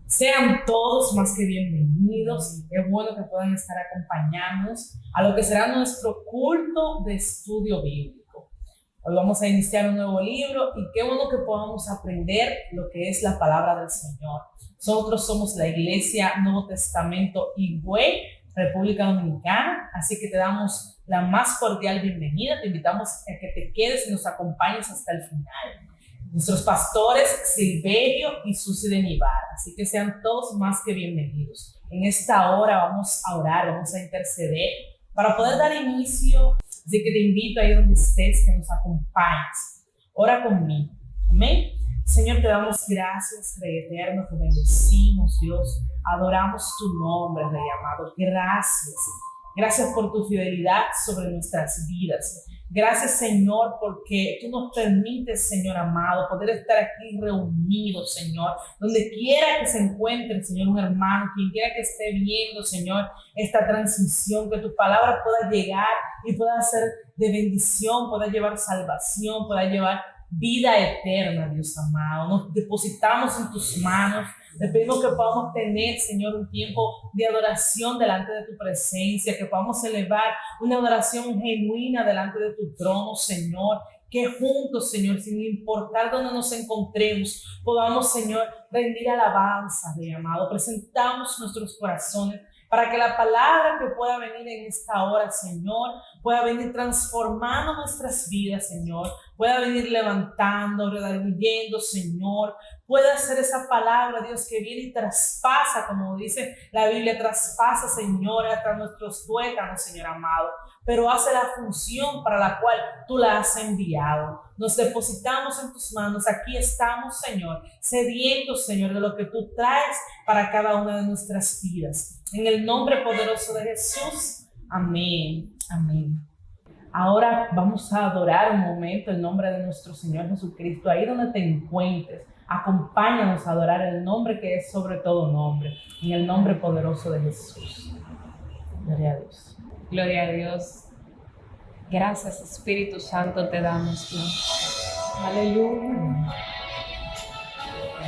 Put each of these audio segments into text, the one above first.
Sean todos más que bienvenidos. Es bueno que puedan estar acompañándonos a lo que será nuestro culto de estudio bíblico. Hoy vamos a iniciar un nuevo libro y qué bueno que podamos aprender lo que es la palabra del Señor. Nosotros somos la Iglesia Nuevo Testamento Higüey, República Dominicana, así que te damos la más cordial bienvenida. Te invitamos a que te quedes y nos acompañes hasta el final. Nuestros pastores Silverio y Susi de Nivar, así que sean todos más que bienvenidos. En esta hora vamos a orar, vamos a interceder para poder dar inicio, así que te invito ahí donde estés que nos acompañes. Ora conmigo, amén. Señor, te damos gracias, Rey eterno, te bendecimos, Dios, adoramos tu nombre, Rey amado. Gracias por tu fidelidad sobre nuestras vidas. Gracias, Señor, porque tú nos permites, Señor amado, poder estar aquí reunidos, Señor, donde quiera que se encuentre, Señor, un hermano, quien quiera que esté viendo, Señor, esta transmisión, que tu palabra pueda llegar y pueda ser de bendición, pueda llevar salvación, pueda llevar vida eterna, Dios amado. Nos depositamos en tus manos. Te pedimos que podamos tener, Señor, un tiempo de adoración delante de tu presencia, que podamos elevar una adoración genuina delante de tu trono, Señor. Que juntos, Señor, sin importar dónde nos encontremos, podamos, Señor, rendir alabanza, Rey amado. Presentamos nuestros corazones para que la palabra que pueda venir en esta hora, Señor, pueda venir transformando nuestras vidas, Señor, pueda venir levantando, redarguyendo, Señor, pueda ser esa palabra, Dios, que viene y traspasa, como dice la Biblia, traspasa, Señor, hasta nuestros tuétanos, Señor amado, pero hace la función para la cual tú la has enviado. Nos depositamos en tus manos, aquí estamos, Señor, sedientos, Señor, de lo que tú traes para cada una de nuestras vidas. En el nombre poderoso de Jesús, amén, amén. Ahora vamos a adorar un momento el nombre de nuestro Señor Jesucristo. Ahí donde te encuentres, acompáñanos a adorar el nombre que es sobre todo nombre, en el nombre poderoso de Jesús. Gloria a Dios. Gloria a Dios. Gracias, Espíritu Santo, te damos, Dios. Aleluya.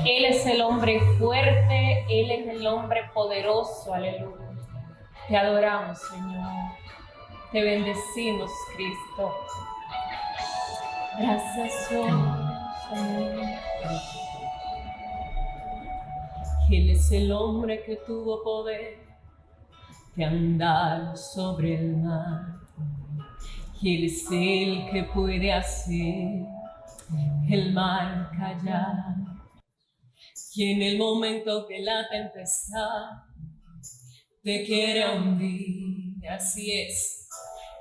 Él es el hombre fuerte, Él es el hombre poderoso, aleluya. Te adoramos, Señor. Te bendecimos, Cristo. Gracias, Señor. Él es el hombre que tuvo poder de andar sobre el mar. Y Él es el que puede hacer el mar callar. Y en el momento que la tempestad te quiere hundir, así es,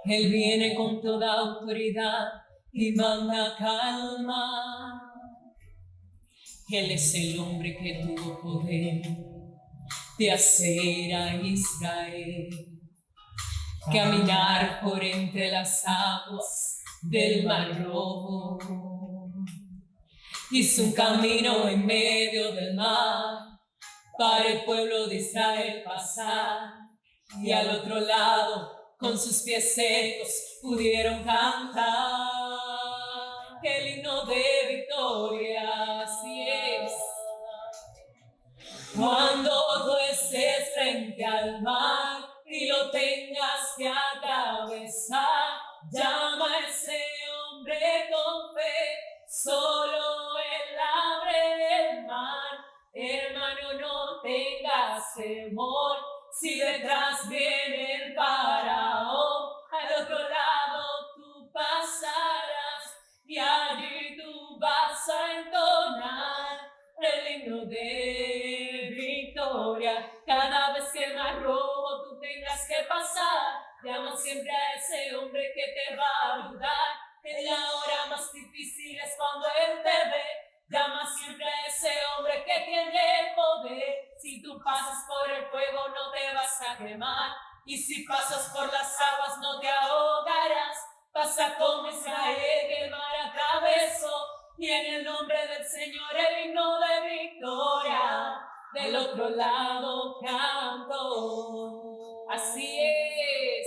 Él viene con toda autoridad y manda calma. Él es el hombre que tuvo poder de hacer a Israel caminar por entre las aguas del Mar Rojo. Hizo un camino en medio del mar para el pueblo de Israel pasar, y al otro lado con sus pies secos pudieron cantar el himno de victoria. Así es. Cuando tú estés frente al mar y lo tengas que atravesar, llama a ese hombre con fe, solo él abre el mar. Hermano, no tengas temor, si detrás viene el faraón, al otro lado tú pasarás y allí tú vas a entonar el himno de victoria. Cada vez que el Mar Rojo tú tengas que pasar, llama siempre a ese hombre que te va a ayudar. En la hora más difícil es cuando Él te ve. Llama siempre a ese hombre que tiene el poder. Si tú pasas por el fuego no te vas a quemar, y si pasas por las aguas no te ahogarás. Pasa como Israel que el mar atravesó, y en el nombre del Señor el himno de victoria del otro lado canto. Así es.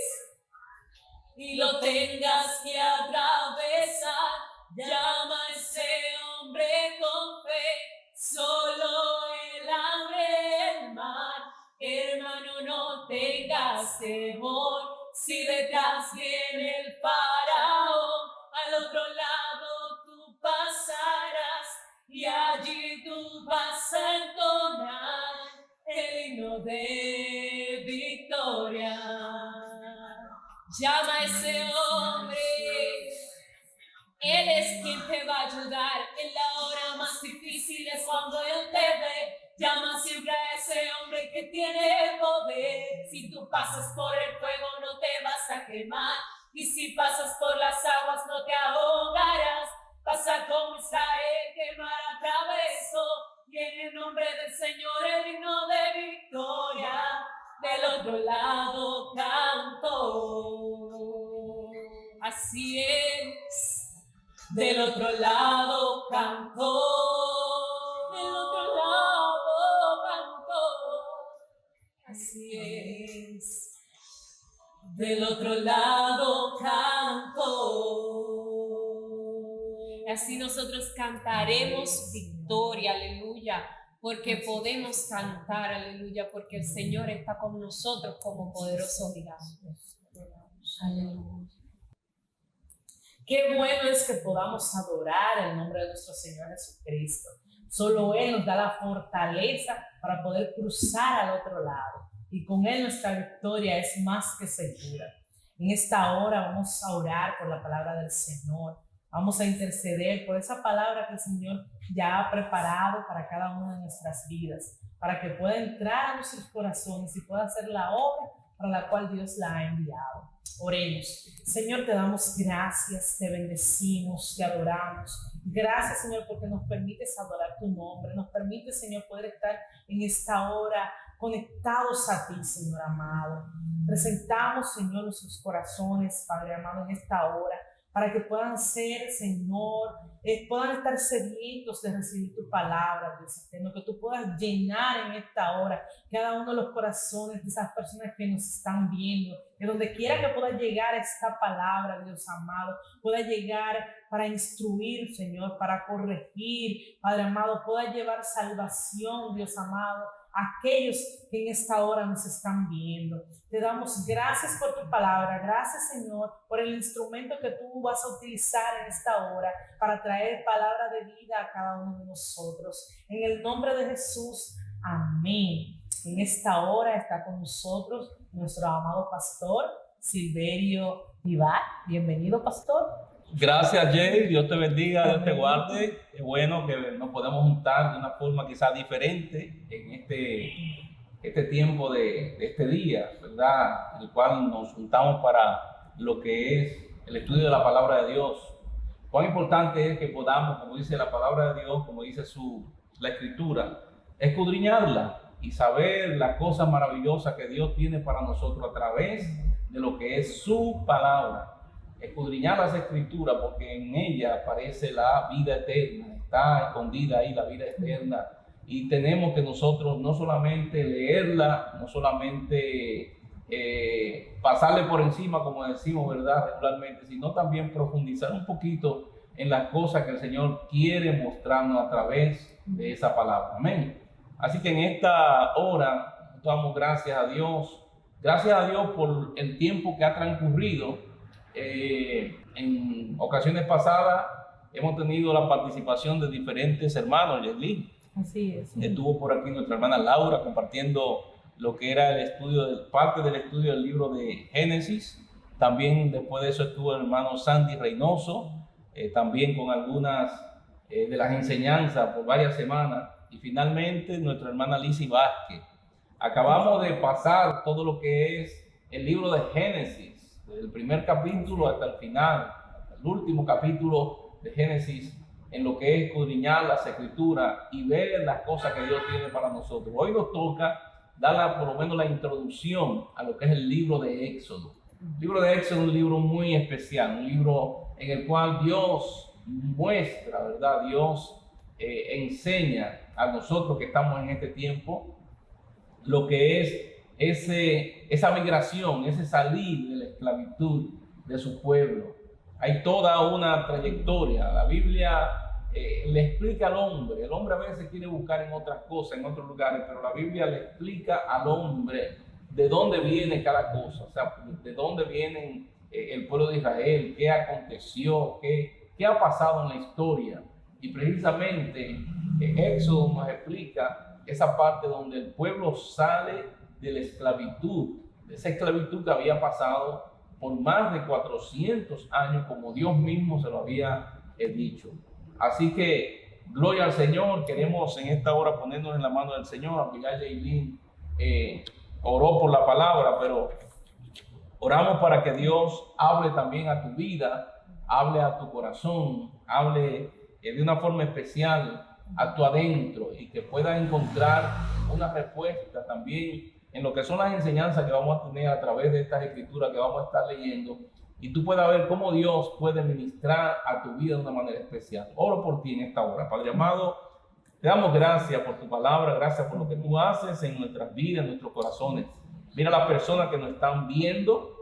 Y lo tengas que atravesar, llama a ese hombre con fe, solo él abre temor. Si detrás viene el faraón, al otro lado tú pasarás y allí tú vas a entonar el himno de victoria. Llama a ese hombre, Él es quien te va a ayudar en la hora más difícil, es cuando Él te ve. Llama siempre a ese hombre que tiene el poder. Si tú pasas por el fuego no te vas a quemar, y si pasas por las aguas no te ahogarás. Pasa como Israel que mar atravesó, y en el nombre del Señor el himno de victoria del otro lado cantó. Así es, del otro lado cantó, del otro lado cantó. Así es, del otro lado cantó. Y así nosotros cantaremos victoria, aleluya, porque podemos cantar, aleluya, porque el Señor está con nosotros como poderoso gigante. Aleluya. Qué bueno es que podamos adorar el nombre de nuestro Señor Jesucristo. Solo Él nos da la fortaleza para poder cruzar al otro lado. Y con Él nuestra victoria es más que segura. En esta hora vamos a orar por la palabra del Señor. Vamos a interceder por esa palabra que el Señor ya ha preparado para cada una de nuestras vidas, para que pueda entrar a nuestros corazones y pueda hacer la obra para la cual Dios la ha enviado. Oremos. Señor, te damos gracias, te bendecimos, te adoramos. Gracias, Señor, porque nos permites adorar tu nombre, nos permites, Señor, poder estar en esta hora conectados a ti, Señor amado. Presentamos, Señor, nuestros corazones, Padre amado, en esta hora, para que puedan ser, Señor, puedan estar sedientos de recibir tu palabra, Dios eterno, que tú puedas llenar en esta hora cada uno de los corazones de esas personas que nos están viendo, que donde quiera que pueda llegar esta palabra, Dios amado, pueda llegar para instruir, Señor, para corregir, Padre amado, pueda llevar salvación, Dios amado, a aquellos que en esta hora nos están viendo. Te damos gracias por tu palabra, gracias, Señor, por el instrumento que tú vas a utilizar en esta hora para traer palabra de vida a cada uno de nosotros. En el nombre de Jesús, amén. En esta hora está con nosotros nuestro amado pastor Silverio Vivar. Bienvenido, pastor. Gracias, Jay. Dios te bendiga, Dios te guarde. Es bueno que nos podemos juntar de una forma quizás diferente en este tiempo de este día, ¿verdad? En el cual nos juntamos para lo que es el estudio de la palabra de Dios. Cuán importante es que podamos, como dice la palabra de Dios, como dice la Escritura, escudriñarla y saber las cosas maravillosas que Dios tiene para nosotros a través de lo que es su palabra. Escudriñar las Escrituras, porque en ella aparece la vida eterna, está escondida ahí la vida eterna, y tenemos que nosotros no solamente leerla, no solamente pasarle por encima, como decimos, ¿verdad?, regularmente, sino también profundizar un poquito en las cosas que el Señor quiere mostrarnos a través de esa palabra. Amén. Así que en esta hora damos gracias a Dios por el tiempo que ha transcurrido. En ocasiones pasadas hemos tenido la participación de diferentes hermanos. Yerlin, así es. Estuvo por aquí nuestra hermana Laura compartiendo lo que era el estudio, parte del estudio del libro de Génesis. También después de eso estuvo el hermano Sandy Reynoso, también con algunas de las enseñanzas por varias semanas. Y finalmente nuestra hermana Lizzy Vázquez. Acabamos de pasar todo lo que es el libro de Génesis, desde el primer capítulo hasta el final, hasta el último capítulo de Génesis, en lo que es escudriñar las Escrituras y ver las cosas que Dios tiene para nosotros. Hoy nos toca dar por lo menos la introducción a lo que es el libro de Éxodo. El libro de Éxodo es un libro muy especial, un libro en el cual Dios muestra, ¿verdad? Dios enseña a nosotros que estamos en este tiempo lo que es esa migración, ese salir de la esclavitud de su pueblo. Hay toda una trayectoria. La Biblia le explica al hombre. El hombre a veces quiere buscar en otras cosas, en otros lugares, pero la Biblia le explica al hombre de dónde viene cada cosa, o sea, de dónde vienen el pueblo de Israel, qué aconteció, qué ha pasado en la historia. Y precisamente Éxodo nos explica esa parte donde el pueblo sale de la esclavitud, de esa esclavitud que había pasado por más de 400 años, como Dios mismo se lo había dicho. Así que, gloria al Señor, queremos en esta hora ponernos en la mano del Señor. Abigail Jaylin oró por la palabra, pero oramos para que Dios hable también a tu vida, hable a tu corazón, hable de una forma especial a tu adentro y que puedas encontrar una respuesta también en lo que son las enseñanzas que vamos a tener a través de estas escrituras que vamos a estar leyendo, y tú puedas ver cómo Dios puede ministrar a tu vida de una manera especial. Oro por ti en esta hora. Padre amado, te damos gracias por tu palabra, gracias por lo que tú haces en nuestras vidas, en nuestros corazones. Mira las personas que nos están viendo.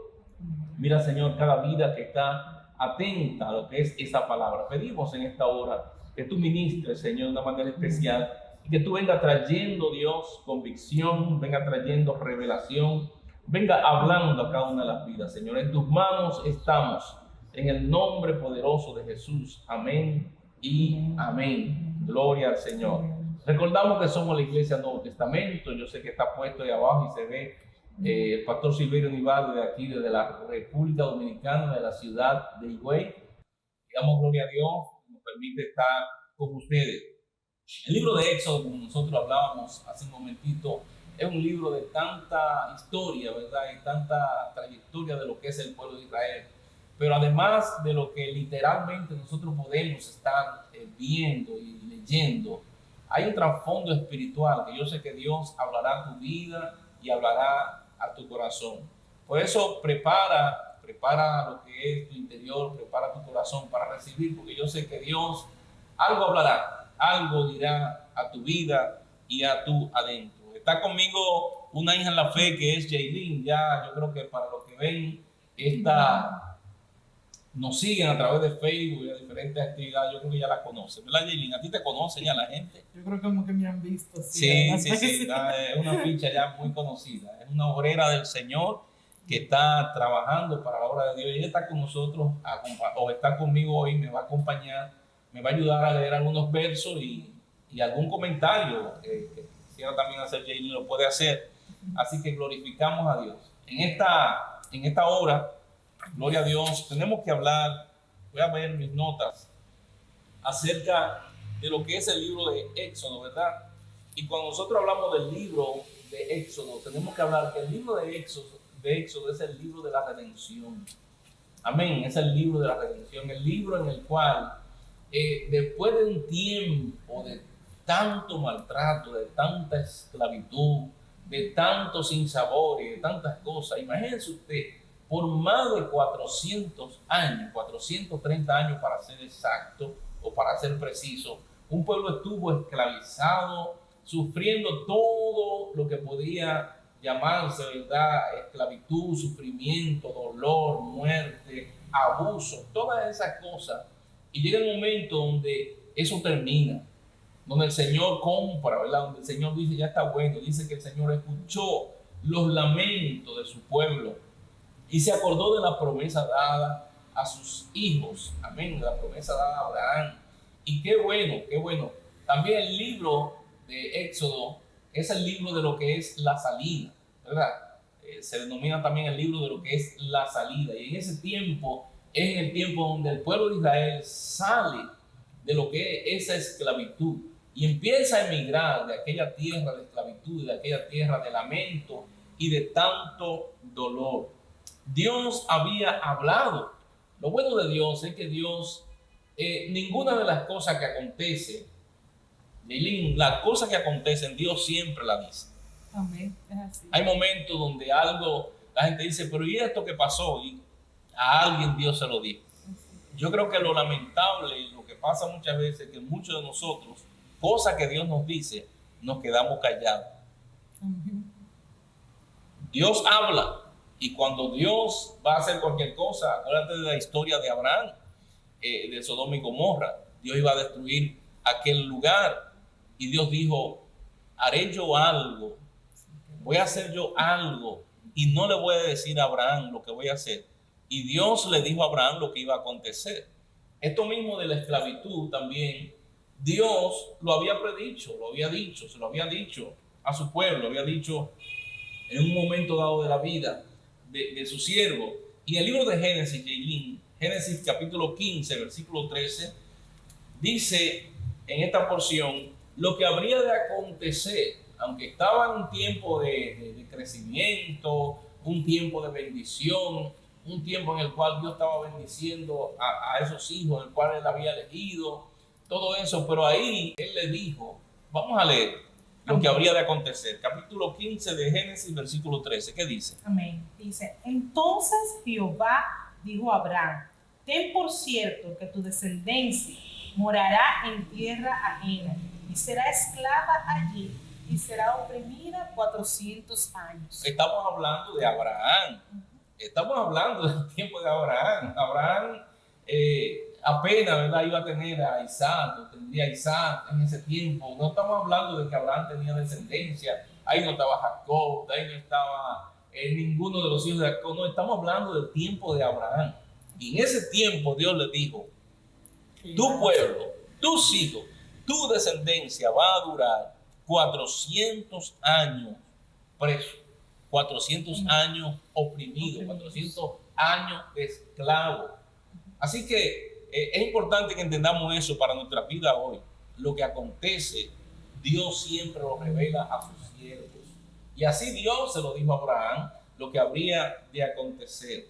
Mira, Señor, cada vida que está atenta a lo que es esa palabra. Pedimos en esta hora que tú ministres, Señor, de una manera especial, y que tú vengas trayendo, Dios, convicción, venga trayendo revelación, venga hablando a cada una de las vidas, Señor. En tus manos estamos, en el nombre poderoso de Jesús. Amén y amén. Gloria al Señor. Recordamos que somos la Iglesia Nuevo Testamento. Yo sé que está puesto ahí abajo y se ve el pastor Silverio Nivaldo de aquí, desde la República Dominicana, de la ciudad de Higüey. Damos gloria a Dios, nos permite estar con ustedes. El libro de Éxodo, como nosotros hablábamos hace un momentito, es un libro de tanta historia, ¿verdad? Y tanta trayectoria de lo que es el pueblo de Israel. Pero además de lo que literalmente nosotros podemos estar viendo y leyendo, hay un trasfondo espiritual que yo sé que Dios hablará a tu vida y hablará a tu corazón. Por eso prepara lo que es tu interior, prepara tu corazón para recibir, porque yo sé que Dios algo hablará, algo dirá a tu vida y a tu adentro. Está conmigo una hija en la fe que es Jaylin. Ya yo creo que para los que ven nos siguen a través de Facebook y de diferentes actividades, yo creo que ya la conocen, ¿verdad, Jaylin? ¿A ti te conocen ya la gente? Yo creo que como que me han visto. Sí. Es una ficha ya muy conocida. Es una obrera del Señor que está trabajando para la obra de Dios. Y ella está con nosotros, o está conmigo hoy, me va a acompañar, me va a ayudar a leer algunos versos y algún comentario que quisiera también hacer Jaylin, lo puede hacer. Así que glorificamos a Dios. En esta hora, gloria a Dios, tenemos que hablar, voy a ver mis notas, acerca de lo que es el libro de Éxodo, ¿verdad? Y cuando nosotros hablamos del libro de Éxodo, tenemos que hablar que el libro de Éxodo es el libro de la redención. Amén, es el libro de la redención, el libro en el cual, después de un tiempo de tanto maltrato, de tanta esclavitud, de tanto sinsabor y de tantas cosas, imagínense usted, por más de 400 años, 430 años para ser exacto o para ser preciso, un pueblo estuvo esclavizado, sufriendo todo lo que podía llamarse, ¿verdad? Esclavitud, sufrimiento, dolor, muerte, abuso, todas esas cosas. Y llega el momento donde eso termina, donde el Señor compra, ¿verdad? Donde el Señor dice, ya está bueno. Dice que el Señor escuchó los lamentos de su pueblo y se acordó de la promesa dada a sus hijos. Amén, de la promesa dada a Abraham. Y qué bueno, qué bueno. También el libro de Éxodo es el libro de lo que es la salida, ¿verdad? Se denomina también el libro de lo que es la salida. Y en ese tiempo es en el tiempo donde el pueblo de Israel sale de lo que es esa esclavitud y empieza a emigrar de aquella tierra de esclavitud, de aquella tierra de lamento y de tanto dolor. Dios había hablado. Lo bueno de Dios es que Dios, ninguna de las cosas que acontece, las cosas que acontecen, Dios siempre la dice. Amén. Es así. Hay momentos donde algo, la gente dice, pero ¿y esto que pasó? Y a alguien Dios se lo dijo. Yo creo que lo lamentable y lo que pasa muchas veces es que muchos de nosotros, cosas que Dios nos dice, nos quedamos callados. Amén. Dios habla y cuando Dios va a hacer cualquier cosa, acuérdate de la historia de Abraham, de Sodoma y Gomorra. Dios iba a destruir aquel lugar y Dios dijo, haré yo algo voy a hacer yo algo y no le voy a decir a Abraham lo que voy a hacer. Y Dios le dijo a Abraham lo que iba a acontecer. Esto mismo de la esclavitud también, Dios lo había predicho, lo había dicho, se lo había dicho a su pueblo, lo había dicho en un momento dado de la vida de su siervo. Y en el libro de Génesis, Jaylin, Génesis capítulo 15, versículo 13, dice en esta porción lo que habría de acontecer, aunque estaba en un tiempo de crecimiento, un tiempo de bendición, un tiempo en el cual Dios estaba bendiciendo a esos hijos, el cual él había elegido, todo eso, pero ahí él le dijo, vamos a leer lo que habría de acontecer. Capítulo 15 de Génesis, versículo 13, ¿qué dice? Amén. Dice, entonces Jehová dijo a Abraham, ten por cierto que tu descendencia morará en tierra ajena y será esclava allí y será oprimida 400 años. Estamos hablando de Abraham. Estamos hablando del tiempo de Abraham. Abraham apenas, ¿verdad?, iba a tener a Isaac, o tendría a Isaac en ese tiempo. No estamos hablando de que Abraham tenía descendencia. Ahí no estaba Jacob, ahí no estaba ninguno de los hijos de Jacob. No, estamos hablando del tiempo de Abraham. Y en ese tiempo Dios le dijo, tu pueblo, tus hijos, tu descendencia va a durar 400 años preso, 400 años oprimido, 400 años de esclavo. Así que es importante que entendamos eso para nuestra vida hoy. Lo que acontece, Dios siempre lo revela a sus siervos. Y así Dios se lo dijo a Abraham, lo que habría de acontecer.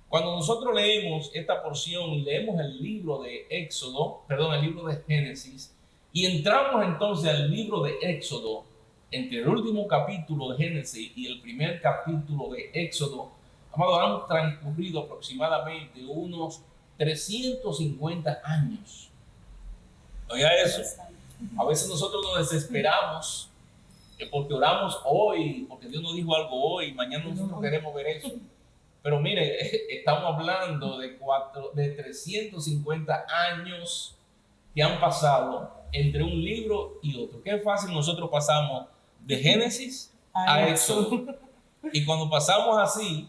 Cuando nosotros leemos esta porción y leemos el libro de el libro de Génesis, y entramos entonces al libro de Éxodo, entre el último capítulo de Génesis y el primer capítulo de Éxodo, amado, han transcurrido aproximadamente unos 350 años. Oiga eso. A veces nosotros nos desesperamos porque oramos hoy, porque Dios nos dijo algo hoy, mañana nosotros queremos ver eso. Pero mire, estamos hablando de 350 años que han pasado entre un libro y otro. Qué fácil nosotros pasamos de Génesis a Éxodo. Y cuando pasamos así,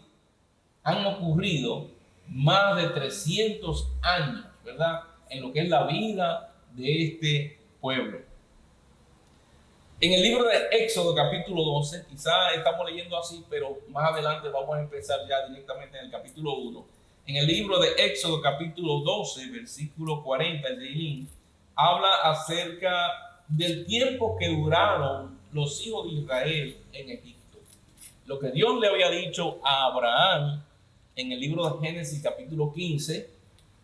han ocurrido más de 300 años, ¿verdad?, en lo que es la vida de este pueblo. En el libro de Éxodo capítulo 12, quizás estamos leyendo así, pero más adelante vamos a empezar ya directamente en el capítulo 1. En el libro de Éxodo capítulo 12, versículo 40, el de habla acerca del tiempo que duraron los hijos de Israel en Egipto. Lo que Dios le había dicho a Abraham en el libro de Génesis capítulo 15,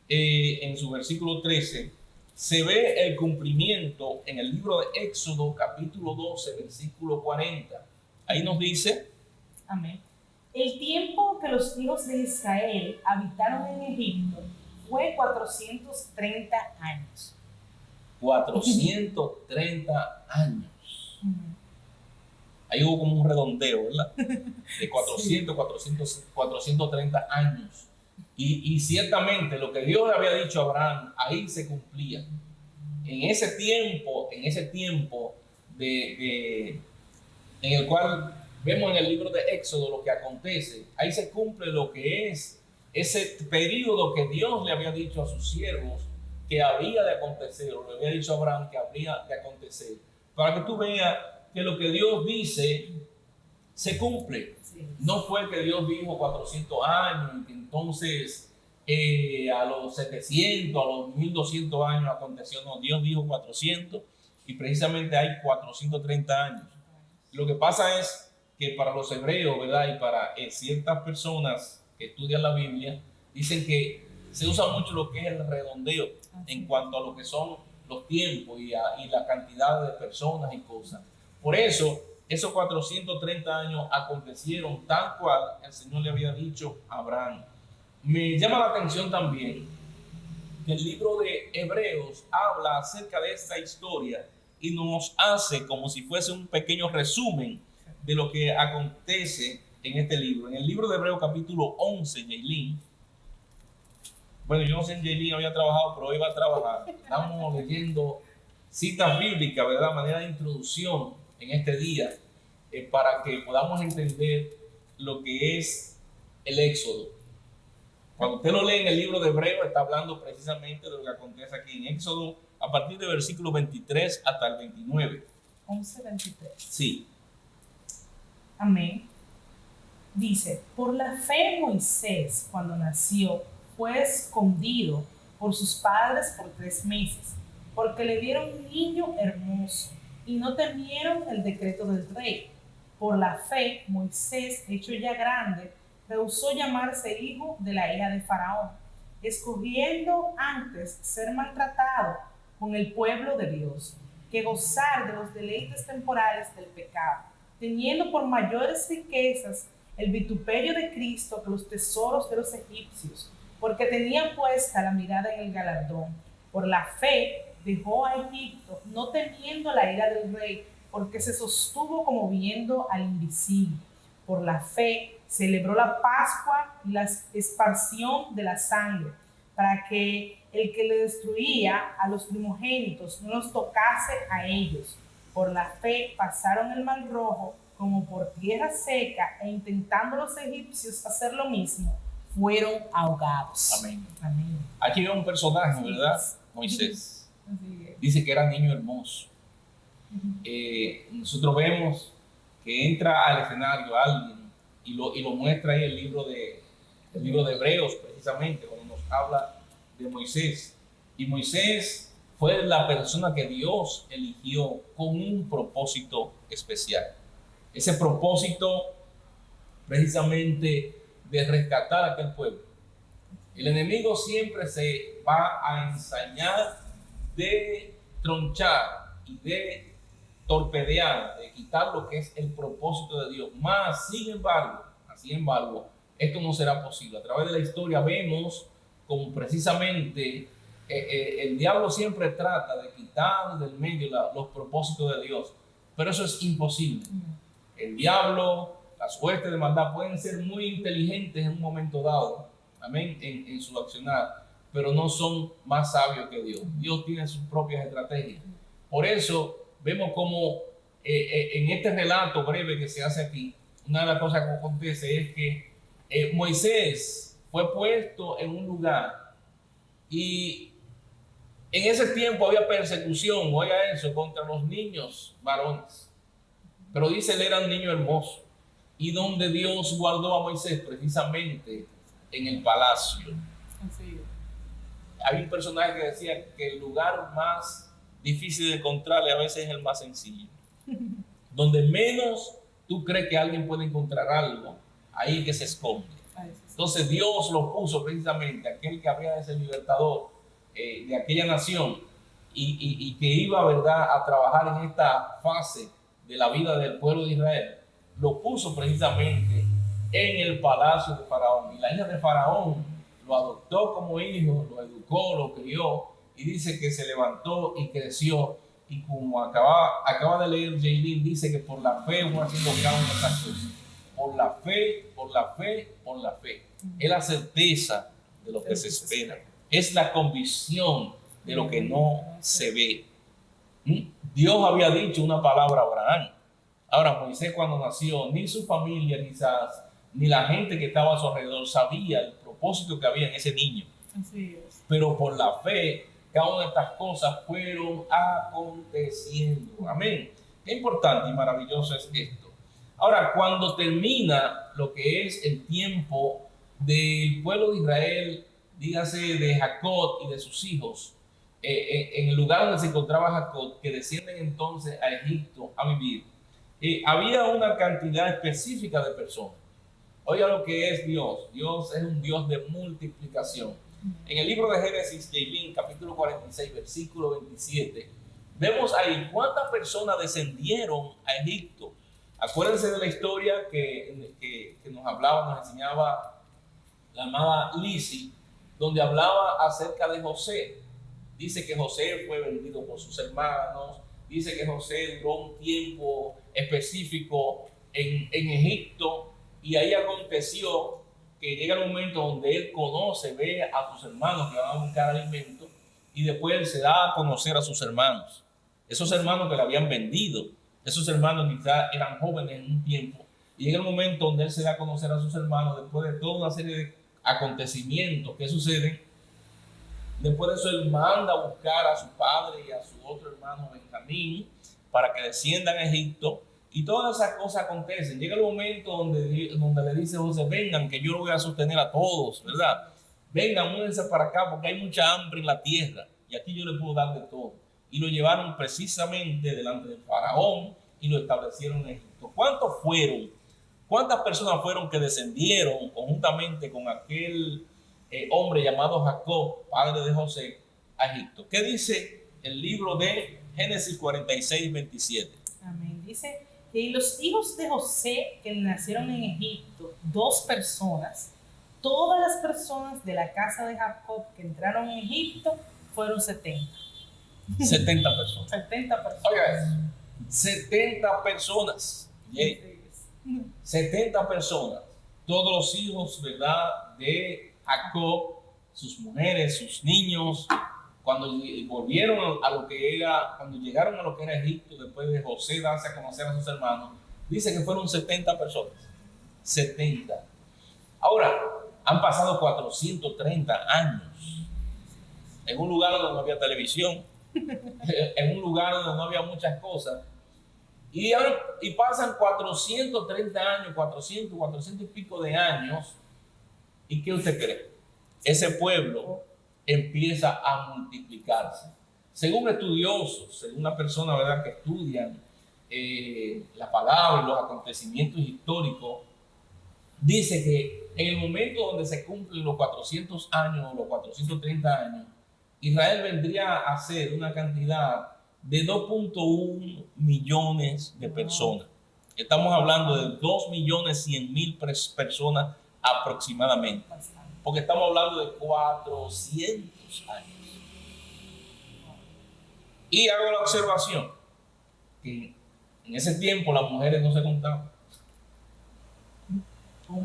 en su versículo 13, se ve el cumplimiento en el libro de Éxodo capítulo 12, versículo 40. Ahí nos dice, amén, el tiempo que los hijos de Israel habitaron en Egipto fue 430 años. 430 años. Ahí hubo como un redondeo, ¿verdad? De 400, 430 años. Y ciertamente lo que Dios le había dicho a Abraham, ahí se cumplía. En ese tiempo en el cual vemos en el libro de Éxodo lo que acontece, ahí se cumple lo que es ese periodo que Dios le había dicho a sus siervos que había de acontecer, o le había dicho a Abraham que habría de acontecer, para que tú veas que lo que Dios dice se cumple. No fue que Dios dijo 400 años y que entonces a los 700, a los 1200 años aconteció. No, Dios dijo 400 y precisamente hay 430 años. Lo que pasa es que para los hebreos, ¿verdad?, y para ciertas personas que estudian la Biblia, dicen que se usa mucho lo que es el redondeo en cuanto a lo que son los tiempos y la cantidad de personas y cosas. Por eso, esos 430 años acontecieron tal cual el Señor le había dicho a Abraham. Me llama la atención también que el libro de Hebreos habla acerca de esta historia y nos hace como si fuese un pequeño resumen de lo que acontece en este libro. En el libro de Hebreos capítulo 11, Jaylin, bueno, yo no sé si Jaylin había trabajado, pero hoy va a trabajar. Estamos leyendo citas bíblicas, ¿verdad?, manera de introducción en este día. para que podamos entender lo que es el Éxodo. Cuando usted lo lee en el libro de Hebreos, está hablando precisamente de lo que acontece aquí en Éxodo, a partir del versículo 23 hasta el 29. 11:23. Sí. Amén. Dice, por la fe Moisés, cuando nació, fue escondido por sus padres por 3 meses, porque le dieron un niño hermoso y no temieron el decreto del rey. Por la fe, Moisés, hecho ya grande, rehusó llamarse hijo de la hija de Faraón, escogiendo antes ser maltratado con el pueblo de Dios, que gozar de los deleites temporales del pecado, teniendo por mayores riquezas el vituperio de Cristo que los tesoros de los egipcios, porque tenía puesta la mirada en el galardón. Por la fe dejó a Egipto, no temiendo la ira del rey, porque se sostuvo como viendo al invisible. Por la fe celebró la Pascua y la esparción de la sangre, para que el que le destruía a los primogénitos no los tocase a ellos. Por la fe pasaron el Mar Rojo como por tierra seca, e intentando los egipcios hacer lo mismo, fueron ahogados. Amén. Amén. Aquí veo un personaje, ¿verdad? Moisés. Dice que era niño hermoso. Nosotros vemos que entra al escenario alguien y lo muestra ahí el libro de Hebreos, precisamente, cuando nos habla de Moisés. Y Moisés fue la persona que Dios eligió con un propósito especial. Ese propósito precisamente de rescatar a aquel pueblo. El enemigo siempre se va a ensañar de tronchar y de torpedear, de quitar lo que es el propósito de Dios. Más, sin embargo, esto no será posible. A través de la historia vemos como precisamente el diablo siempre trata de quitar del medio los propósitos de Dios, pero eso es imposible. El diablo, las huestes de maldad pueden ser muy inteligentes en un momento dado, amén, en su accionar, pero no son más sabios que Dios. Dios tiene sus propias estrategias. Por eso vemos como en este relato breve que se hace aquí, una de las cosas que acontece es que Moisés fue puesto en un lugar y en ese tiempo había persecución, oiga eso, contra los niños varones. Pero dice, él era un niño hermoso. Y donde Dios guardó a Moisés, precisamente en el palacio. Así es. Hay un personaje que decía que el lugar más difícil de encontrarle a veces es el más sencillo. Donde menos tú crees que alguien puede encontrar algo, ahí que se esconde. Entonces Dios lo puso precisamente, aquel que habría de ser libertador de aquella nación y que iba, ¿verdad?, a trabajar en esta fase de la vida del pueblo de Israel, lo puso precisamente en el palacio de Faraón. Y la hija de Faraón lo adoptó como hijo, lo educó, lo crió, y dice que se levantó y creció. Y como acaba de leer Jaylin, dice que por la fe uno haciendo cada una de estas cosas. Por la fe, por la fe, por la fe. Es la certeza de lo que se espera. Es la convicción de lo que no se ve. Dios había dicho una palabra a Abraham. Ahora, Moisés cuando nació, ni su familia quizás, ni la gente que estaba a su alrededor sabía el propósito que había en ese niño. Así es. Pero por la fe, cada una de estas cosas fueron aconteciendo. Amén. Qué importante y maravilloso es esto. Ahora, cuando termina lo que es el tiempo del pueblo de Israel, dígase de Jacob y de sus hijos, en el lugar donde se encontraba Jacob, que descienden entonces a Egipto a vivir, había una cantidad específica de personas. Oiga lo que es Dios. Dios es un Dios de multiplicación. En el libro de Génesis, Jaylin, capítulo 46, versículo 27, vemos ahí cuántas personas descendieron a Egipto. Acuérdense de la historia que nos hablaba, nos enseñaba la amada Lizzie, donde hablaba acerca de José. Dice que José fue vendido por sus hermanos, dice que José duró un tiempo específico en Egipto, y ahí aconteció que llega el momento donde él conoce, ve a sus hermanos que van a buscar alimento, y después él se da a conocer a sus hermanos, esos hermanos que le habían vendido. Esos hermanos quizás eran jóvenes en un tiempo. Y en el momento donde él se da a conocer a sus hermanos, después de toda una serie de acontecimientos que suceden, después de eso él manda a buscar a su padre y a su otro hermano Benjamín para que desciendan a Egipto. Y todas esas cosas acontecen. Llega el momento donde le dice José, vengan que yo lo voy a sostener a todos, ¿verdad? Vengan, múdense para acá porque hay mucha hambre en la tierra y aquí yo les puedo dar de todo. Y lo llevaron precisamente delante del faraón y lo establecieron en Egipto. ¿Cuántos fueron? ¿Cuántas personas fueron que descendieron conjuntamente con aquel hombre llamado Jacob, padre de José, a Egipto? ¿Qué dice el libro de Génesis 46, 27? Amén. Dice que los hijos de José que nacieron en Egipto, 2 personas, todas las personas de la casa de Jacob que entraron en Egipto fueron 70. 70 personas. 70 personas. Oiga, 70 personas. Yeah. 70 personas. Todos los hijos, ¿verdad?, de Jacob, sus mujeres, sus niños, cuando volvieron a lo que era, cuando llegaron a lo que era Egipto, después de José darse a conocer a sus hermanos, dice que fueron 70 personas. 70. Ahora, han pasado 430 años en un lugar donde no había televisión, en un lugar donde no había muchas cosas. Y pasan 430 años, 400 y pico de años. ¿Y qué usted cree? Ese pueblo empieza a multiplicarse. Según estudiosos, según una persona, ¿verdad?, que estudian la palabra y los acontecimientos históricos, dice que en el momento donde se cumplen los 400 años o los 430 años, Israel vendría a ser una cantidad de 2.1 millones de personas. Estamos hablando de 2.100.000 personas aproximadamente, porque estamos hablando de 400 años. Y hago la observación que en ese tiempo las mujeres no se contaban.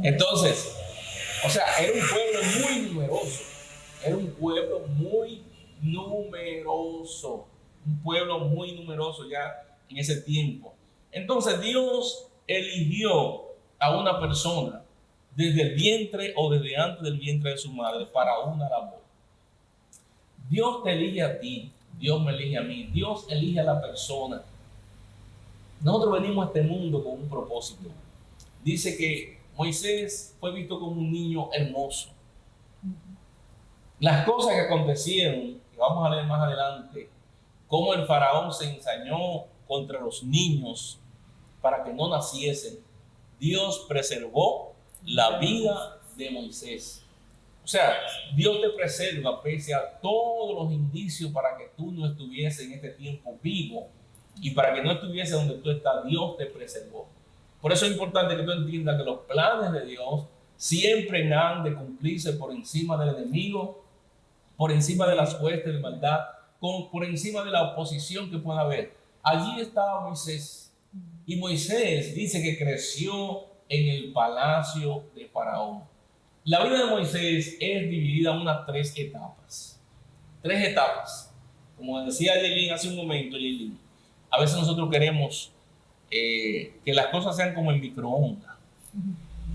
Entonces, o sea, era un pueblo muy numeroso. Era un pueblo muy numeroso. Un pueblo muy numeroso ya en ese tiempo. Entonces Dios eligió a una persona desde el vientre o desde antes del vientre de su madre para una labor. Dios te elige a ti, Dios me elige a mí, Dios elige a la persona. Nosotros venimos a este mundo con un propósito. Dice que Moisés fue visto como un niño hermoso. Las cosas que acontecieron, que vamos a leer más adelante, cómo el faraón se ensañó contra los niños para que no naciesen, Dios preservó la vida de Moisés. O sea, Dios te preserva pese a todos los indicios para que tú no estuvieses en este tiempo vivo y para que no estuvieses donde tú estás. Dios te preservó. Por eso es importante que tú entiendas que los planes de Dios siempre han de cumplirse por encima del enemigo, por encima de las huestes de maldad, por encima de la oposición que pueda haber. Allí estaba Moisés, y Moisés dice que creció en el palacio de Faraón. La vida de Moisés es dividida en unas 3 etapas. 3 etapas. Como decía Yailin hace un momento, Yailin, a veces nosotros queremos que las cosas sean como en microondas,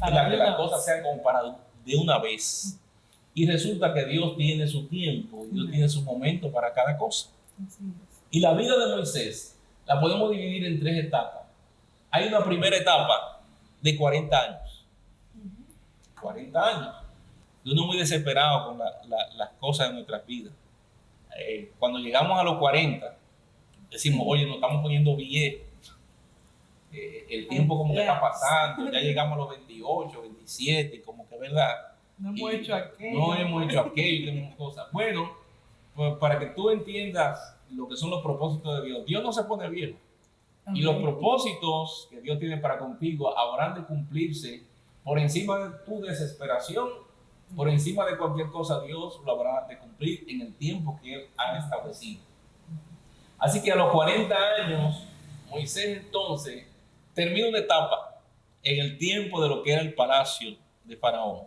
que las cosas sean como para de una vez. Y resulta que Dios tiene su tiempo, Dios tiene su momento para cada cosa. Y la vida de Moisés la podemos dividir en 3 etapas. Hay una primera etapa de 40 años. 40 años. De uno muy desesperado con las cosas de nuestras vidas. Cuando llegamos a los 40, decimos, oye, nos estamos poniendo viejos. El tiempo como que está pasando, ya llegamos a los 28, 27, como que verdad. No hemos hecho aquello. No hemos hecho aquello y tenemos cosas. Bueno, pues para que tú entiendas lo que son los propósitos de Dios, Dios no se pone viejo. Okay. Y los propósitos que Dios tiene para contigo habrán de cumplirse por encima de tu desesperación, por encima de cualquier cosa. Dios lo habrá de cumplir en el tiempo que Él ha establecido. Así que a los 40 años, Moisés entonces termina una etapa en el tiempo de lo que era el palacio de Faraón.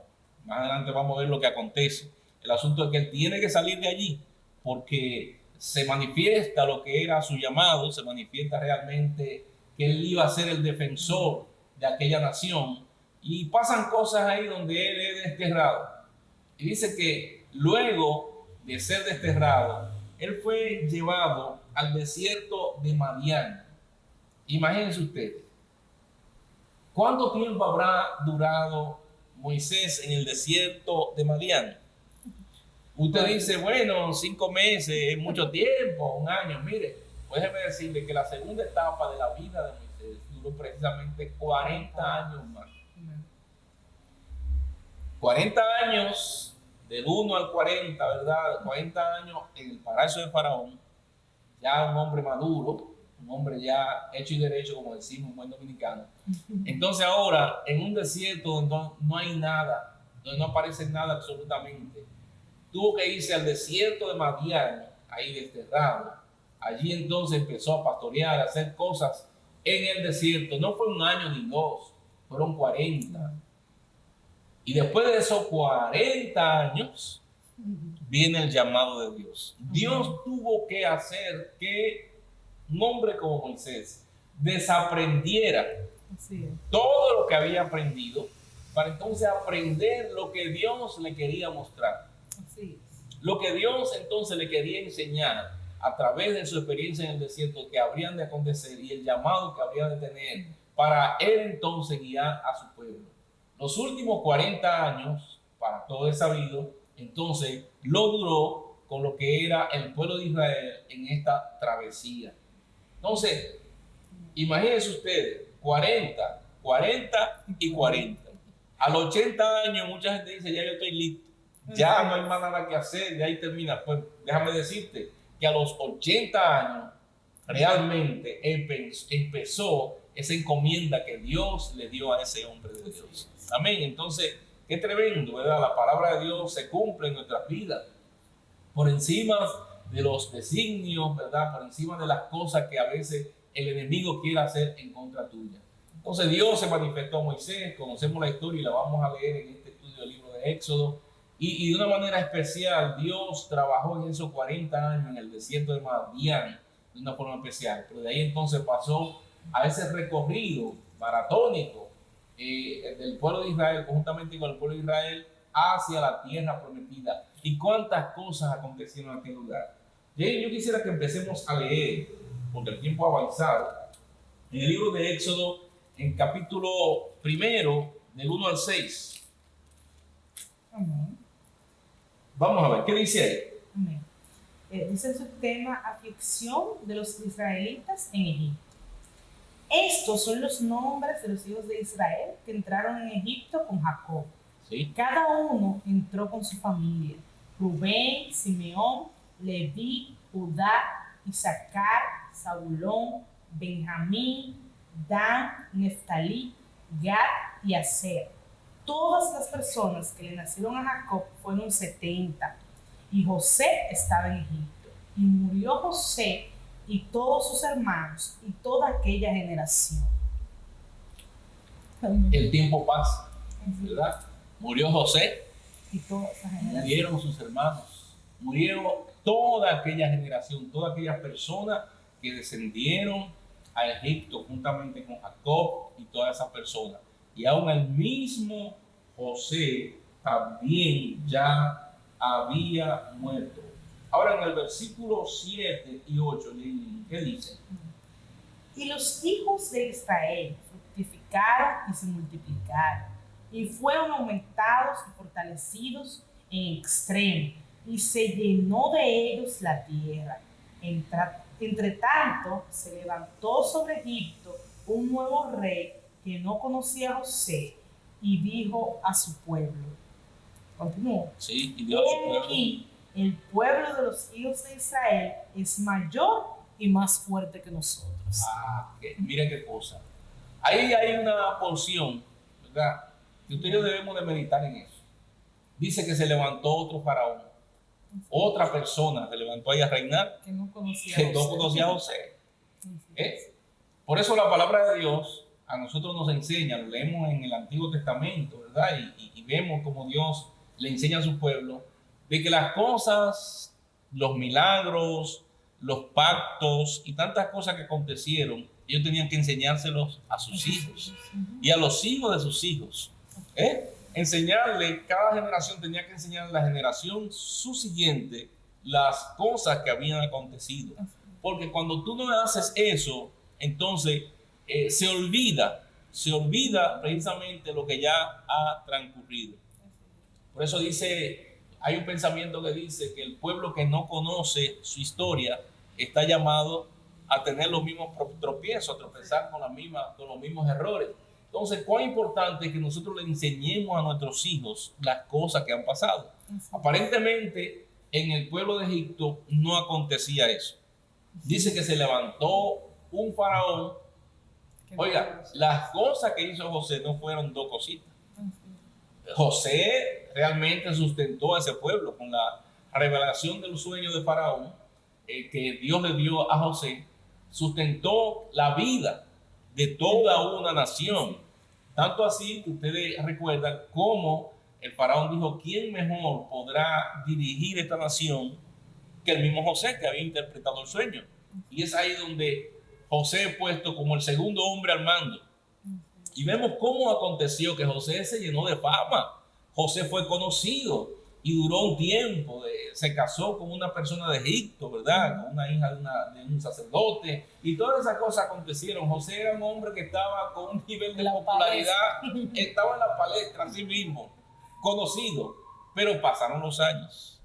Más adelante vamos a ver lo que acontece. El asunto es que él tiene que salir de allí porque se manifiesta lo que era su llamado, se manifiesta realmente que él iba a ser el defensor de aquella nación. Y pasan cosas ahí donde él es desterrado. Y dice que luego de ser desterrado, él fue llevado al desierto de Madián. Imagínense ustedes, ¿cuánto tiempo habrá durado Moisés en el desierto de Madián? Usted dice, bueno, 5 meses es mucho tiempo, 1 año. Mire, pues déjeme decirle que la segunda etapa de la vida de Moisés duró precisamente 40 años más. 40 años, del 1 al 40, ¿verdad? 40 años en el palacio de Faraón, ya un hombre maduro, un hombre ya hecho y derecho, como decimos un buen dominicano. Entonces ahora, en un desierto donde no hay nada, donde no aparece nada absolutamente, tuvo que irse al desierto de Madián, ahí desterrado. Allí entonces empezó a pastorear, a hacer cosas en el desierto. No fue 1 año ni 2, fueron 40. Y después de esos 40 años, viene el llamado de Dios. Dios tuvo que hacer que un hombre como Moisés desaprendiera todo lo que había aprendido para entonces aprender lo que Dios le quería mostrar. Lo que Dios entonces le quería enseñar a través de su experiencia en el desierto que habrían de acontecer y el llamado que habría de tener para él entonces guiar a su pueblo. Los últimos 40 años, para todo es sabido, entonces lo duró con lo que era el pueblo de Israel en esta travesía. Entonces, imagínense ustedes, 40 y 40. A los 80 años mucha gente dice, ya yo estoy listo, ya no hay más nada que hacer, ya ahí termina. Pues déjame decirte que a los 80 años realmente empezó esa encomienda que Dios le dio a ese hombre de Dios. Amén. Entonces, qué tremendo, ¿verdad? La palabra de Dios se cumple en nuestras vidas. Por encima de los designios, ¿verdad? Por encima de las cosas que a veces el enemigo quiere hacer en contra tuya. Entonces Dios se manifestó a Moisés, conocemos la historia y la vamos a leer en este estudio del libro de Éxodo. Y de una manera especial, Dios trabajó en esos 40 años en el desierto de Madián de una forma especial. Pero de ahí entonces pasó a ese recorrido maratónico del pueblo de Israel, conjuntamente con el pueblo de Israel, hacia la tierra prometida. Y cuántas cosas acontecieron en aquel lugar. Y yo quisiera que empecemos a leer, porque el tiempo ha avanzado, en el libro de Éxodo, en capítulo 1, del 1 al 6. Amén. Vamos a ver, ¿qué dice ahí? Amén. Dice su tema, aflicción de los israelitas en Egipto. Estos son los nombres de los hijos de Israel que entraron en Egipto con Jacob. ¿Sí? Cada uno entró con su familia. Rubén, Simeón, Leví, Judá, Isaacar, Zabulón, Benjamín, Dan, Neftalí, Gad y Aser. Todas las personas que le nacieron a Jacob fueron 70. Y José estaba en Egipto. Y murió José y todos sus hermanos y toda aquella generación. El tiempo pasa, ¿verdad? Murió José, Y toda esa generación. murieron sus hermanos, murió toda aquella generación, todas aquellas personas que descendieron a Egipto juntamente con Jacob y todas esas personas. Y aún el mismo José también ya había muerto. Ahora en el versículo 7 y 8, ¿qué dice? Y los hijos de Israel fructificaron y se multiplicaron, y fueron aumentados y fortalecidos en extremo, y se llenó de ellos la tierra. Entre tanto, se levantó sobre Egipto un nuevo rey que no conocía a José, y dijo a su pueblo. Continúo. Sí, y Dios a su pueblo. Aquí, el pueblo de los hijos de Israel es mayor y más fuerte que nosotros. Miren qué cosa. Ahí hay una porción, ¿verdad? Que ustedes debemos de meditar en eso. Dice que se levantó otro faraón. Otra persona se levantó ahí a reinar Que no conocía que no conocía a José. Por eso la palabra de Dios a nosotros nos enseña, lo leemos en el Antiguo Testamento, ¿verdad? Y vemos como Dios le enseña a su pueblo de que las cosas, los milagros, los pactos y tantas cosas que acontecieron ellos tenían que enseñárselos a sus hijos y a los hijos de sus hijos. Enseñarle, cada generación tenía que enseñarle a la generación subsiguiente las cosas que habían acontecido. Porque cuando tú no haces eso, entonces se olvida precisamente lo que ya ha transcurrido. Por eso hay un pensamiento que dice que el pueblo que no conoce su historia está llamado a tener los mismos tropiezos, a tropezar con los mismos errores. Entonces, cuán importante es que nosotros le enseñemos a nuestros hijos las cosas que han pasado. Aparentemente, en el pueblo de Egipto no acontecía eso. Dice que se levantó un faraón. Oiga, las cosas que hizo José no fueron dos cositas. José realmente sustentó a ese pueblo con la revelación del sueño de faraón que Dios le dio a José. Sustentó la vida de toda una nación. Tanto así que ustedes recuerdan cómo el faraón dijo: ¿quién mejor podrá dirigir esta nación que el mismo José, que había interpretado el sueño? Y es ahí donde José es puesto como el segundo hombre al mando. Y vemos cómo aconteció que José se llenó de fama. José fue conocido y duró un tiempo. Se casó con una persona de Egipto, ¿verdad? Con una hija de un sacerdote. Y todas esas cosas acontecieron. José era un hombre que estaba con un nivel de popularidad. Estaba en la palestra, así mismo, conocido. Pero pasaron los años.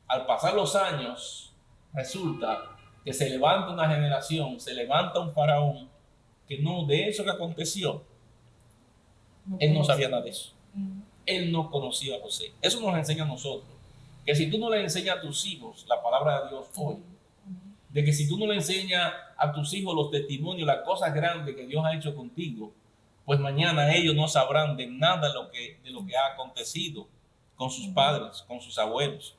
Al pasar los años, resulta que se levanta una generación, se levanta un faraón que no, de eso que aconteció, él no sabía nada de eso. Él no conocía a José. Eso nos enseña a nosotros, que si tú no le enseñas a tus hijos la palabra de Dios hoy, de que si tú no le enseñas a tus hijos los testimonios, las cosas grandes que Dios ha hecho contigo, pues mañana ellos no sabrán de nada de lo que ha acontecido con sus padres, con sus abuelos.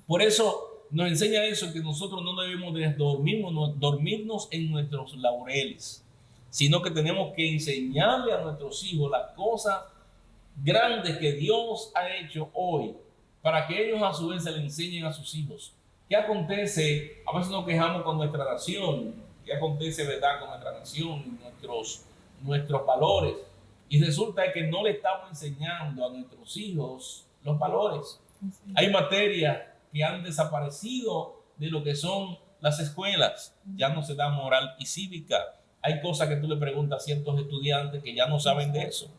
Por eso nos enseña eso, que nosotros no debemos de dormirnos en nuestros laureles, sino que tenemos que enseñarle a nuestros hijos las cosas grandes que Dios ha hecho hoy, para que ellos a su vez se le enseñen a sus hijos. ¿Qué acontece? A veces nos quejamos con nuestra nación. ¿Qué acontece, verdad, con nuestra nación, nuestros valores? Y resulta que no le estamos enseñando a nuestros hijos los valores. Hay materias que han desaparecido de lo que son las escuelas. Ya no se da moral y cívica. Hay cosas que tú le preguntas a ciertos estudiantes que ya no saben de eso.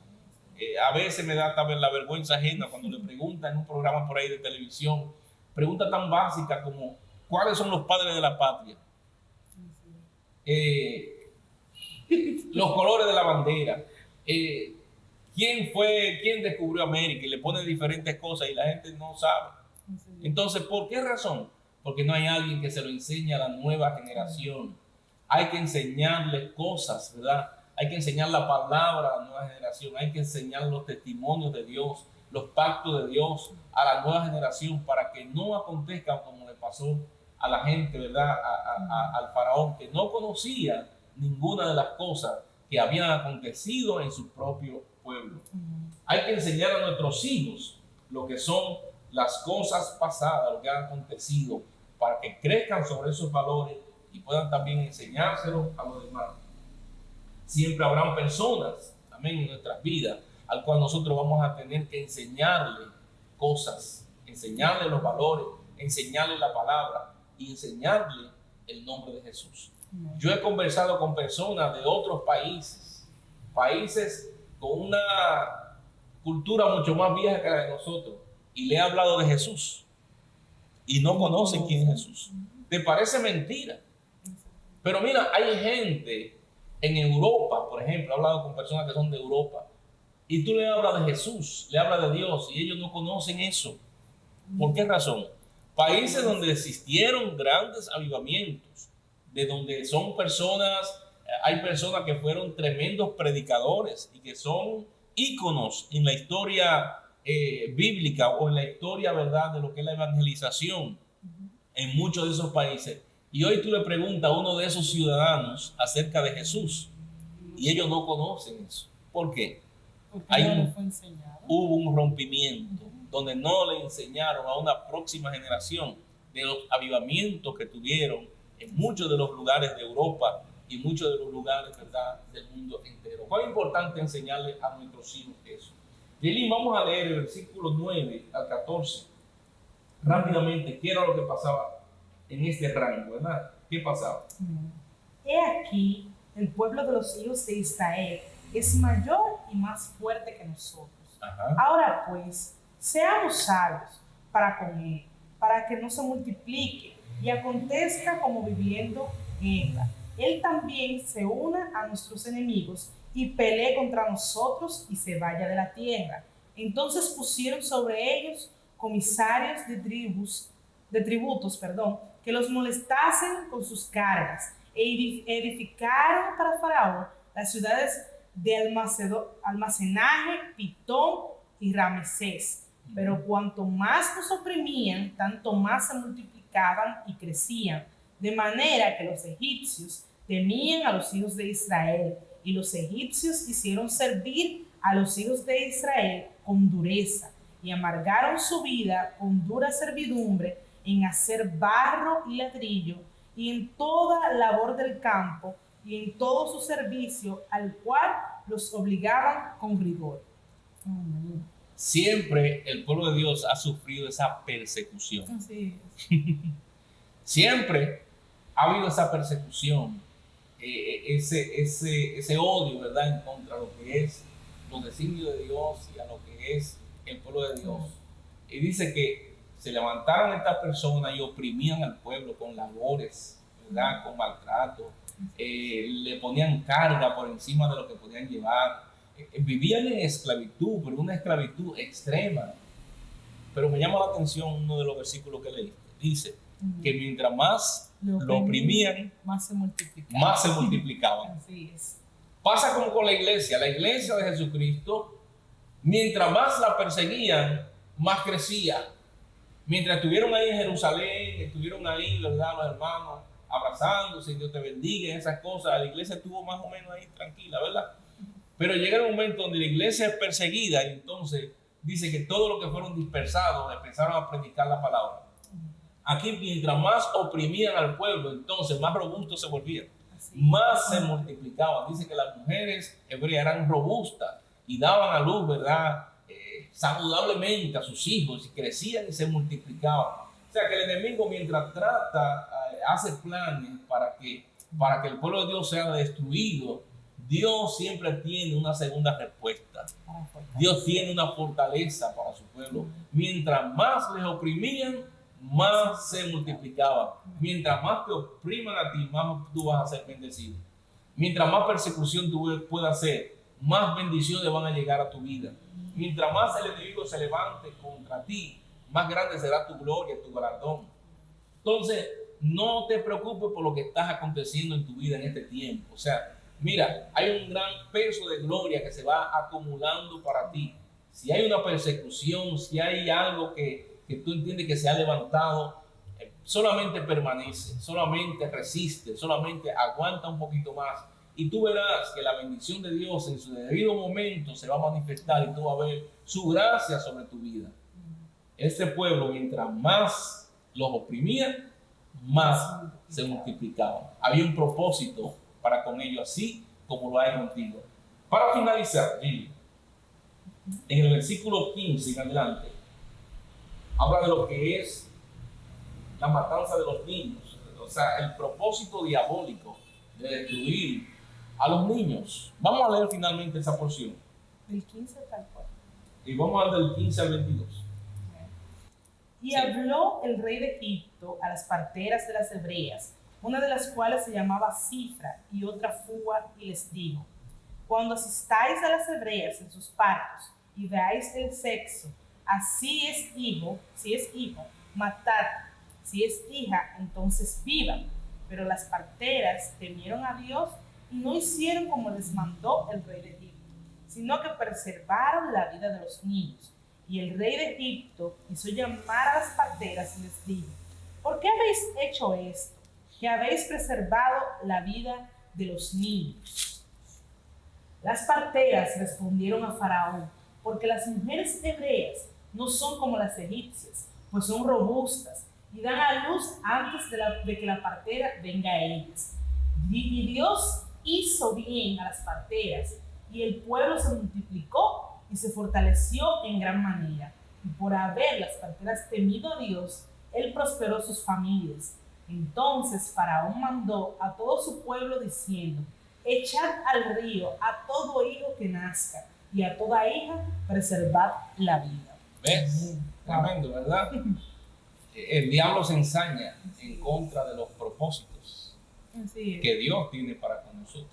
A veces me da también la vergüenza ajena cuando le preguntan en un programa por ahí de televisión, preguntas tan básicas como: ¿cuáles son los padres de la patria? Los colores de la bandera. ¿Quién descubrió América? Y le pone diferentes cosas y la gente no sabe. Entonces, ¿por qué razón? Porque no hay alguien que se lo enseñe a la nueva generación. Hay que enseñarles cosas, ¿verdad? Hay que enseñar la palabra a la nueva generación. Hay que enseñar los testimonios de Dios, los pactos de Dios a la nueva generación, para que no acontezca como le pasó a la gente, ¿verdad? Al faraón, que no conocía ninguna de las cosas que habían acontecido en su propio pueblo. Hay que enseñar a nuestros hijos lo que son las cosas pasadas, lo que han acontecido, para que crezcan sobre esos valores y puedan también enseñárselos a los demás. Siempre habrán personas, amén, en nuestras vidas, al cual nosotros vamos a tener que enseñarle cosas, enseñarle los valores, enseñarle la palabra y enseñarle el nombre de Jesús. Yo he conversado con personas de otros países con una cultura mucho más vieja que la de nosotros, y le he hablado de Jesús y no conocen quién es Jesús. ¿Te parece mentira? Pero mira, hay gente en Europa, por ejemplo, he hablado con personas que son de Europa, y tú le hablas de Jesús, le hablas de Dios, y ellos no conocen eso. ¿Por qué razón? Países donde existieron grandes avivamientos, de donde son personas, hay personas que fueron tremendos predicadores y que son íconos en la historia bíblica o en la historia, ¿verdad?, de lo que es la evangelización en muchos de esos países. Y hoy tú le preguntas a uno de esos ciudadanos acerca de Jesús y ellos no conocen eso. ¿Por qué? Porque hubo un rompimiento donde no le enseñaron a una próxima generación de los avivamientos que tuvieron en muchos de los lugares de Europa y muchos de los lugares, ¿verdad?, del mundo entero. ¿Cuál es importante enseñarle a nuestros hijos eso? Yelín, vamos a leer el versículo 9 al 14 rápidamente. ¿Qué era lo que pasaba en este rango, verdad? ¿Qué pasaba? He aquí, el pueblo de los hijos de Israel es mayor y más fuerte que nosotros. Ajá. Ahora pues, seamos sabios para con él, para que no se multiplique y acontezca como viviendo en ella. Él también se una a nuestros enemigos y pelee contra nosotros y se vaya de la tierra. Entonces pusieron sobre ellos comisarios de tributos, que los molestasen con sus cargas, e edificaron para Faraón las ciudades de almacenaje, Pitón y Ramesés. Pero cuanto más nos oprimían, tanto más se multiplicaban y crecían, de manera que los egipcios temían a los hijos de Israel, y los egipcios hicieron servir a los hijos de Israel con dureza, y amargaron su vida con dura servidumbre en hacer barro y ladrillo, y en toda labor del campo, y en todo su servicio, al cual los obligaban con rigor. Siempre el pueblo de Dios ha sufrido esa persecución. Así Siempre ha habido esa persecución, ese odio, ¿verdad?, en contra de lo que es los designios de Dios y a lo que es el pueblo de Dios. Y dice que se levantaron estas personas y oprimían al pueblo con labores, ¿verdad?, con maltrato, le ponían carga por encima de lo que podían llevar. Vivían en esclavitud, pero una esclavitud extrema. Pero me llama la atención uno de los versículos que leíste. Dice que mientras más lo oprimían, más se multiplicaban. Así es. Pasa como con la iglesia de Jesucristo. Mientras más la perseguían, más crecía. Mientras estuvieron ahí en Jerusalén, estuvieron ahí, ¿verdad?, los hermanos abrazándose, Dios te bendiga, esas cosas, la iglesia estuvo más o menos ahí tranquila, ¿verdad? Pero llega el momento donde la iglesia es perseguida y entonces dice que todos los que fueron dispersados empezaron a predicar la palabra. Aquí, mientras más oprimían al pueblo, entonces más robustos se volvían, más se multiplicaban. Dice que las mujeres hebreas eran robustas y daban a luz, ¿verdad?, saludablemente a sus hijos, y crecían y se multiplicaban. O sea que el enemigo, mientras hace planes para que el pueblo de Dios sea destruido, Dios siempre tiene una segunda respuesta. Dios tiene una fortaleza para su pueblo. Mientras más les oprimían, más se multiplicaban. Mientras más te opriman a ti, más tú vas a ser bendecido. Mientras más persecución tú puedas hacer, más bendiciones van a llegar a tu vida. Mientras más el enemigo se levante contra ti, más grande será tu gloria, tu galardón. Entonces, no te preocupes por lo que está aconteciendo en tu vida en este tiempo. O sea, mira, hay un gran peso de gloria que se va acumulando para ti. Si hay una persecución, si hay algo que tú entiendes que se ha levantado, solamente permanece, solamente resiste, solamente aguanta un poquito más. Y tú verás que la bendición de Dios en su debido momento se va a manifestar y tú vas a ver su gracia sobre tu vida. Este pueblo, mientras más los oprimían, más se multiplicaban. Había un propósito para con ellos, así como lo hay contigo. Para finalizar, Gilly, en el versículo 15 en adelante, habla de lo que es la matanza de los niños. O sea, el propósito diabólico de destruir a los niños. Vamos a leer finalmente esa porción. Del 15 tal cual. Y vamos a leer del 15 al 22. Y habló el rey de Egipto a las parteras de las hebreas, una de las cuales se llamaba Cifra y otra Fua, y les dijo: cuando asistáis a las hebreas en sus partos y veáis el sexo, así es hijo, si es hijo, matad; si es hija, entonces vivan. Pero las parteras temieron a Dios y no hicieron como les mandó el rey de Egipto, sino que preservaron la vida de los niños. Y el rey de Egipto hizo llamar a las parteras y les dijo: ¿por qué habéis hecho esto, que habéis preservado la vida de los niños? Las parteras respondieron a Faraón: porque las mujeres hebreas no son como las egipcias, pues son robustas y dan a luz antes de que la partera venga a ellas. Y Dios hizo bien a las parteras, y el pueblo se multiplicó y se fortaleció en gran manera. Y por haber las parteras temido a Dios, él prosperó sus familias. Entonces Faraón mandó a todo su pueblo diciendo: echad al río a todo hijo que nazca, y a toda hija preservad la vida. ¿Ves? Tremendo, ¿verdad? El diablo se ensaña en contra de los propósitos que Dios tiene para con nosotros.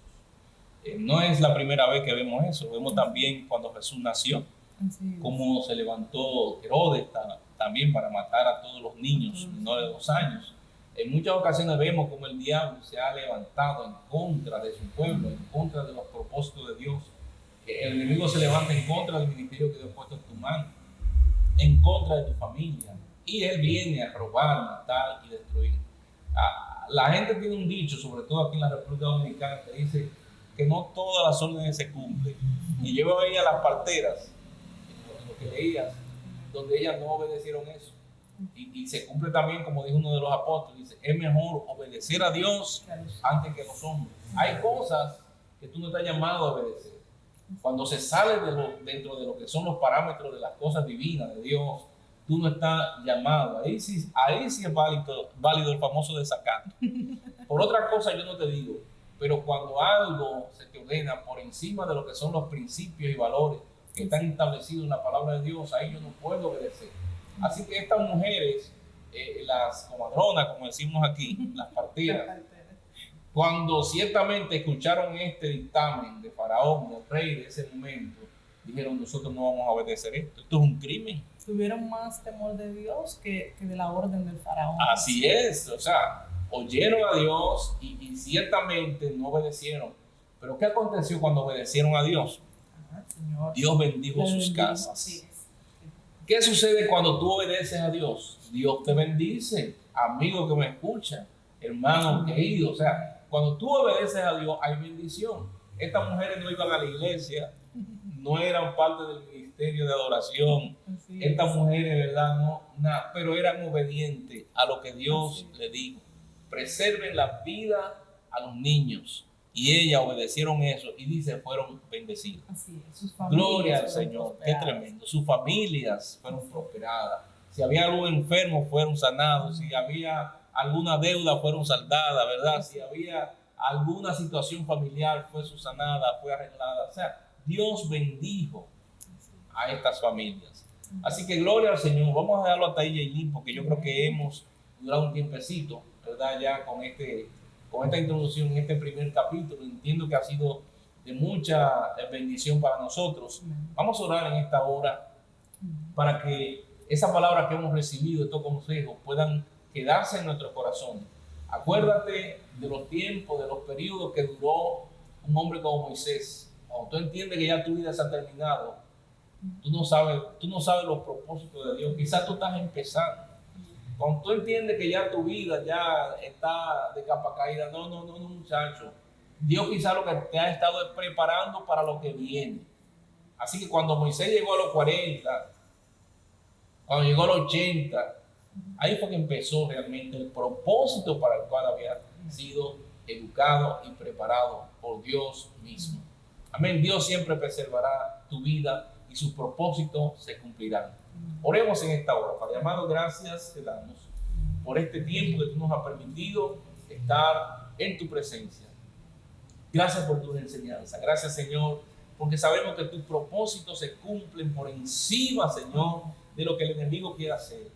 No es la primera vez que vemos eso. Vemos también cuando Jesús nació, cómo se levantó Herodes también para matar a todos los niños menores de 2 años. En muchas ocasiones vemos cómo el diablo se ha levantado en contra de su pueblo, en contra de los propósitos de Dios. El enemigo se levanta en contra del ministerio que Dios ha puesto en tu mano, en contra de tu familia, y él viene a robar, matar y destruir. La gente tiene un dicho, sobre todo aquí en la República Dominicana, que dice que no todas las órdenes se cumplen. Y yo veía a las parteras, en lo que leías, donde ellas no obedecieron eso. Y se cumple también, como dijo uno de los apóstoles, dice: es mejor obedecer a Dios antes que a los hombres. Hay cosas que tú no estás llamado a obedecer. Cuando se sale dentro de lo que son los parámetros de las cosas divinas de Dios, tú no estás llamado. Ahí sí es válido el famoso desacato. Por otra cosa yo no te digo, pero cuando algo se te ordena por encima de lo que son los principios y valores que están establecidos en la palabra de Dios, ahí yo no puedo obedecer. Así que estas mujeres, las comadronas, como decimos aquí, las parteras, cuando ciertamente escucharon este dictamen de Faraón, el rey de ese momento, dijeron: nosotros no vamos a obedecer esto es un crimen. Tuvieron más temor de Dios que de la orden del Faraón. Así es, o sea, oyeron a Dios y ciertamente no obedecieron. Pero ¿qué aconteció cuando obedecieron a Dios? Señor, Dios bendijo sus casas. Así es. ¿Qué sucede cuando tú obedeces a Dios? Dios te bendice, amigo que me escucha, hermano querido. O sea, cuando tú obedeces a Dios hay bendición. Estas mujeres no iban a la iglesia, no eran parte del ministerio de adoración. Estas mujeres, ¿verdad? No, pero eran obedientes a lo que Dios le dijo. Preserven la vida a los niños. Y ellas obedecieron eso y dice: fueron bendecidas. Así es. Sus familias, gloria al Señor, qué tremendo. Sus familias fueron prosperadas. Si había algún enfermo, fueron sanados. Si había alguna deuda, fueron saldadas, ¿verdad? Si había alguna situación familiar, fue subsanada, fue arreglada. O sea, Dios bendijo a estas familias. Así que gloria al Señor. Vamos a dejarlo hasta ahí, Yailin, porque yo creo que hemos durado un tiempecito, ¿verdad? Ya con esta introducción en este primer capítulo. Entiendo que ha sido de mucha bendición para nosotros. Vamos a orar en esta hora para que esa palabra que hemos recibido, estos consejos, puedan quedarse en nuestro corazón. Acuérdate de los tiempos, de los periodos que duró un hombre como Moisés. Cuando tú entiendes que ya tu vida se ha terminado, tú no sabes los propósitos de Dios. Quizás tú estás empezando. Cuando tú entiendes que ya tu vida ya está de capa caída, no, muchacho. Dios quizás lo que te ha estado preparando para lo que viene. Así que cuando Moisés llegó a los 40, cuando llegó a los 80, ahí fue que empezó realmente el propósito para el cual había sido educado y preparado por Dios mismo. Amén. Dios siempre preservará tu vida y sus propósitos se cumplirán. Oremos en esta hora. Padre amado, gracias te damos por este tiempo que tú nos has permitido estar en tu presencia. Gracias por tus enseñanzas. Gracias, Señor, porque sabemos que tus propósitos se cumplen por encima, Señor, de lo que el enemigo quiere hacer.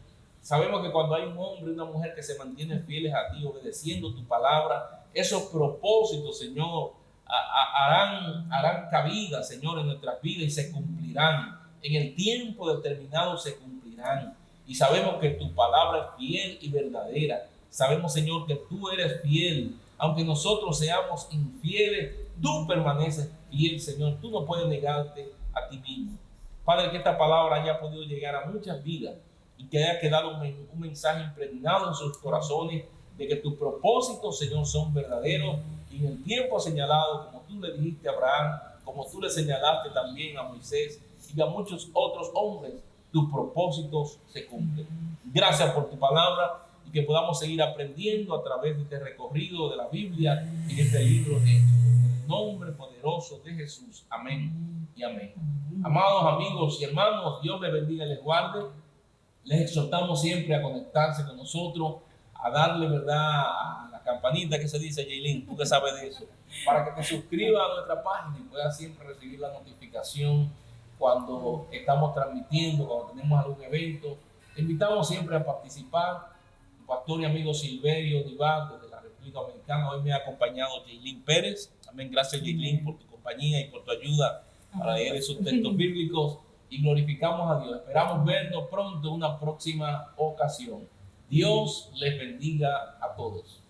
Sabemos que cuando hay un hombre y una mujer que se mantienen fieles a ti, obedeciendo tu palabra, esos propósitos, Señor, harán cabida, Señor, en nuestras vidas y se cumplirán. En el tiempo determinado se cumplirán. Y sabemos que tu palabra es fiel y verdadera. Sabemos, Señor, que tú eres fiel. Aunque nosotros seamos infieles, tú permaneces fiel, Señor. Tú no puedes negarte a ti mismo. Padre, que esta palabra haya podido llegar a muchas vidas y que haya quedado un mensaje impregnado en sus corazones de que tus propósitos, Señor, son verdaderos y en el tiempo señalado, como tú le dijiste a Abraham, como tú le señalaste también a Moisés y a muchos otros hombres, tus propósitos se cumplen. Gracias por tu palabra y que podamos seguir aprendiendo a través de este recorrido de la Biblia en este libro de Hechos. En el nombre poderoso de Jesús. Amén y amén. Amados amigos y hermanos, Dios les bendiga y les guarde. Les exhortamos siempre a conectarse con nosotros, a darle, ¿verdad?, a la campanita que se dice, Jaylin, tú que sabes de eso, para que te suscribas a nuestra página y puedas siempre recibir la notificación cuando estamos transmitiendo, cuando tenemos algún evento. Te invitamos siempre a participar. Tu pastor y amigo Silverio Divac, desde la República Dominicana. Hoy me ha acompañado Jaylin Pérez. Amén. Gracias, Jaylin, por tu compañía y por tu ayuda para leer esos textos bíblicos. Y glorificamos a Dios. Esperamos vernos pronto en una próxima ocasión. Dios les bendiga a todos.